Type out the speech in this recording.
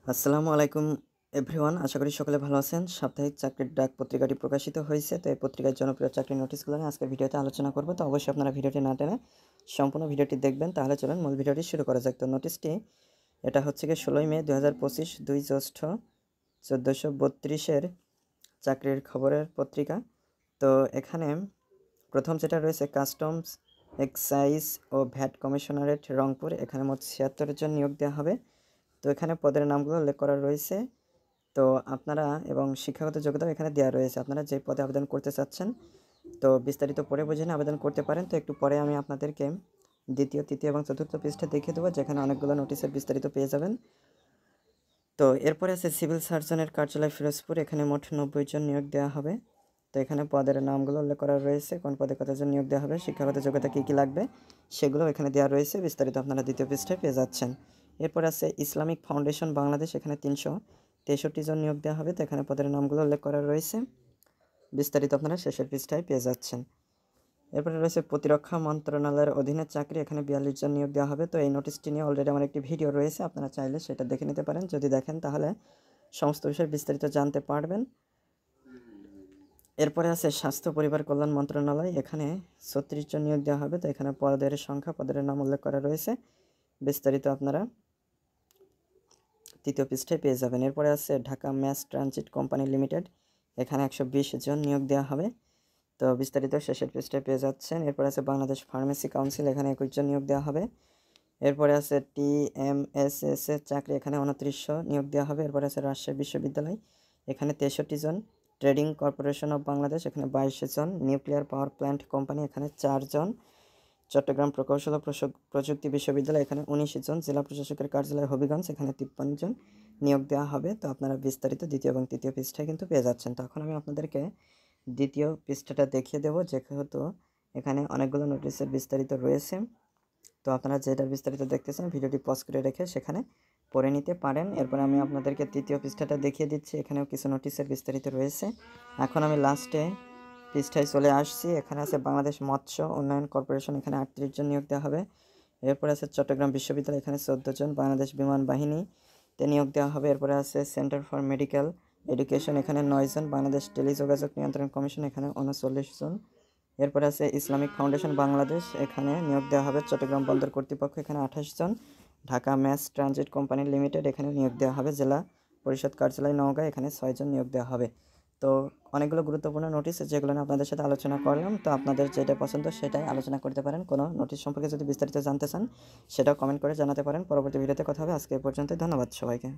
আসসালামু আলাইকুম এভরিওয়ান, আশা করি সকলে ভালো আছেন। সাপ্তাহিক চাকরির ডাক পত্রিকাটি প্রকাশিত হয়েছে, তো এই পত্রিকার জনপ্রিয় চাকরির নোটিশগুলো নিয়ে আজকের ভিডিওতে আলোচনা করব। তো অবশ্যই আপনারা ভিডিওটি না টেনে সম্পূর্ণ ভিডিওটি দেখবেন। তাহলে চলুন মূল ভিডিওটি শুরু করা যাক। তো নোটিশটি এটা হচ্ছে কি 16 মে 2025 2 জ্যৈষ্ঠ 1432-এর চাকরির খবরের পত্রিকা। তো এখানে প্রথম যেটা রয়েছে কাস্টমস এক্সাইজ ও ভ্যাট কমিশনারেট রংপুর, এখানে মোট 76 জন নিয়োগ দেওয়া হবে। তো এখানে পদের নামগুলো উল্লেখ করা রয়েছে। তো আপনারা এবং শিক্ষাগত যোগ্যতাও এখানে দেওয়া রয়েছে, আপনারা যে পদে আবেদন করতে চাচ্ছেন। তো বিস্তারিত পড়ে বুঝে নিয়ে আবেদন করতে পারেন। তো একটু পরে আমি আপনাদেরকে দ্বিতীয়, তৃতীয় এবং চতুর্থ পৃষ্ঠা দেখিয়ে দেবো, যেখানে অনেকগুলো নোটিশের বিস্তারিত পেয়ে যাবেন। তো এরপরে আছে সিভিল সার্জনের কার্যালয় ফিরোজপুর, এখানে মোট 90 জন নিয়োগ দেওয়া হবে। তো এখানে পদের নামগুলো উল্লেখ করা রয়েছে, কোন পদে কতজন নিয়োগ দেওয়া হবে, শিক্ষাগত যোগ্যতা কী কী লাগবে সেগুলো এখানে দেওয়া রয়েছে। বিস্তারিত আপনারা দ্বিতীয় পৃষ্ঠায় পেয়ে যাচ্ছেন। এরপর আছে ইসলামিক ফাউন্ডেশন বাংলাদেশ, এখানে 363 জন নিয়োগ দেওয়া হবে। তো এখানে পদের নামগুলো উল্লেখ করা রয়েছে, বিস্তারিত আপনারা শেষের পৃষ্ঠায় পেয়ে যাচ্ছেন। এরপরে রয়েছে প্রতিরক্ষা মন্ত্রণালয়ের অধীনে চাকরি, এখানে 42 জন নিয়োগ দেওয়া হবে। তো এই নোটিশটি নিয়ে অলরেডি আমার একটি ভিডিও রয়েছে, আপনারা চাইলে সেটা দেখে নিতে পারেন। যদি দেখেন তাহলে সমস্ত বিষয়ে বিস্তারিত জানতে পারবেন। এরপরে আছে স্বাস্থ্য পরিবার কল্যাণ মন্ত্রণালয়, এখানে 36 জন নিয়োগ দেওয়া হবে। তো এখানে পদের সংখ্যা, পদের নাম উল্লেখ করা রয়েছে, বিস্তারিত আপনারা তৃতীয় পৃষ্ঠায় পেয়ে যাবেন। এরপরে আছে Dhaka mass transit company limited, এখানে 120 জন নিয়োগ দেওয়া হবে। তো বিস্তারিত শেষের পৃষ্ঠায় পেয়ে যাচ্ছেন। এরপরে আছে বাংলাদেশ ফার্মেসি কাউন্সিল, এখানে 21 জন নিয়োগ দেওয়া হবে। এরপরে আছে TMSS এর চাকরি, এখানে 2900 নিয়োগ দেওয়া হবে। এরপরে আছে রাজশাহী বিশ্ববিদ্যালয়, এখানে 63 জন। ট্রেডিং কর্পোরেশন অফ বাংলাদেশ, এখানে 22 জন। নিউক্লিয়ার পাওয়ার প্ল্যান্ট কোম্পানি, এখানে 4 জন। চট্টগ্রাম প্রকৌশল ও প্রযুক্তি বিশ্ববিদ্যালয়, এখানে 19 জন। জেলা প্রশাসকের কার্যালয় হবিগঞ্জ, এখানে 53 জন নিয়োগ দেওয়া হবে। তো আপনারা বিস্তারিত দ্বিতীয় এবং তৃতীয় পৃষ্ঠায় কিন্তু পেয়ে যাচ্ছেন। তো এখন আমি আপনাদেরকে দ্বিতীয় পৃষ্ঠাটা দেখিয়ে দেবো, যেহেতু এখানে অনেকগুলো নোটিশের বিস্তারিত রয়েছে। তো আপনারা যেটার বিস্তারিত দেখতেছেন ভিডিওটি পজ করে রেখে সেখানে পড়ে নিতে পারেন। এরপর আমি আপনাদেরকে তৃতীয় পৃষ্ঠাটা দেখিয়ে দিচ্ছি, এখানেও কিছু নোটিশের বিস্তারিত রয়েছে। এখন আমি লাস্টে পৃষ্ঠায় চলে আসছি। এখানে আছে বাংলাদেশ মৎস্য উন্নয়ন কর্পোরেশন, এখানে 38 জন নিয়োগ দেওয়া হবে। এরপরে আছে চট্টগ্রাম বিশ্ববিদ্যালয়, এখানে 14 জন। বাংলাদেশ বিমান বাহিনীতে নিয়োগ দেওয়া হবে। এরপরে আছে সেন্টার ফর মেডিকেল এডুকেশন, এখানে 9 জন। বাংলাদেশ টেলিযোগাযোগ নিয়ন্ত্রণ কমিশন, এখানে 39 জন। এরপরে আছে ইসলামিক ফাউন্ডেশন বাংলাদেশ, এখানে নিয়োগ দেওয়া হবে। চট্টগ্রাম বন্দর কর্তৃপক্ষ, এখানে 28 জন। Dhaka mass transit company limited, এখানে নিয়োগ দেওয়া হবে। জেলা পরিষদ কার্যালয় নওগাঁ, এখানে 6 জন নিয়োগ দেওয়া হবে। তো অনেকগুলো গুরুত্বপূর্ণ নোটিশ যেগুলো নিয়ে আপনাদের সাথে আলোচনা করলাম। তো আপনাদের যেটা পছন্দ সেটাই আলোচনা করতে পারেন। কোনো নোটিশ সম্পর্কে যদি বিস্তারিত জানতে চান সেটাও কমেন্ট করে জানাতে পারেন। পরবর্তী ভিডিওতে কথা হবে। আজকে এ পর্যন্ত, ধন্যবাদ সবাইকে।